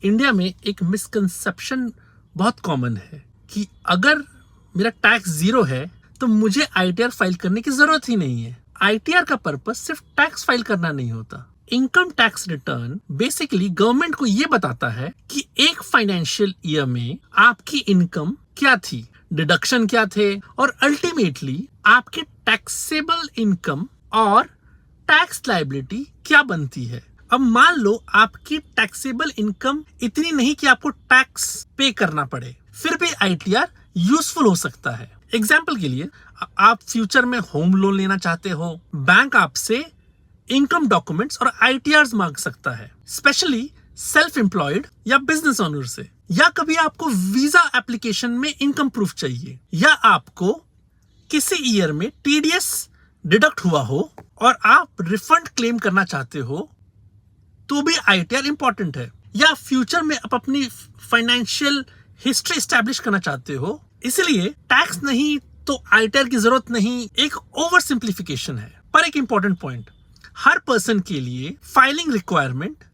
India में एक misconception बहुत कॉमन है कि अगर मेरा टैक्स जीरो है तो मुझे आईटीआर फाइल करने की जरूरत ही नहीं है। आईटीआर का पर्पस सिर्फ टैक्स फाइल करना नहीं होता। Income tax return basically government को ये बताता है कि एक फाइनेंशियल ईयर में आपकी इनकम क्या थी, डिडक्शन क्या थे और अल्टीमेटली आपके टैक्सेबल इनकम और टैक्स लायबिलिटी क्या बनती है। अब मान लो आपकी टैक्सेबल इनकम इतनी नहीं कि आपको टैक्स पे करना पड़े, फिर भी आईटीआर यूजफुल हो सकता है। एग्जाम्पल के लिए आप फ्यूचर में होम लोन लेना चाहते हो, बैंक आपसे इनकम डॉक्यूमेंट्स और आईटीआर मांग सकता है, स्पेशली सेल्फ एम्प्लॉयड या बिजनेस ओनर से। या कभी आपको वीजा एप्लीकेशन में इनकम प्रूफ चाहिए, या आपको किसी ईयर में टीडीएस डिडक्ट हुआ हो और आप रिफंड क्लेम करना चाहते हो, तो भी आईटीआर इंपॉर्टेंट है। या फ्यूचर में आप अपनी फाइनेंशियल हिस्ट्री एस्टैब्लिश करना चाहते हो, इसलिए टैक्स नहीं तो आईटीआर की जरूरत नहीं एक ओवर सिंप्लीफिकेशन है। पर एक इंपॉर्टेंट पॉइंट, हर पर्सन के लिए फाइलिंग रिक्वायरमेंट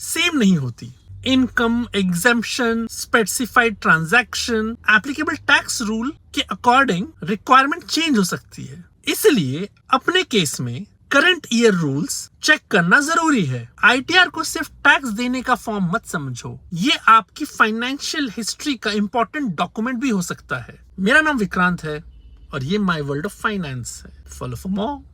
सेम नहीं होती। Income exemption, specified transaction, applicable tax rule के अकॉर्डिंग रिक्वायरमेंट चेंज हो सकती है। इसलिए अपने केस में करंट ईयर रूल्स चेक करना जरूरी है। आईटीआर को सिर्फ टैक्स देने का फॉर्म मत समझो, ये आपकी फाइनेंशियल हिस्ट्री का इंपॉर्टेंट डॉक्यूमेंट भी हो सकता है। मेरा नाम विक्रांत है और ये माय वर्ल्ड ऑफ फाइनेंस है। Follow for more.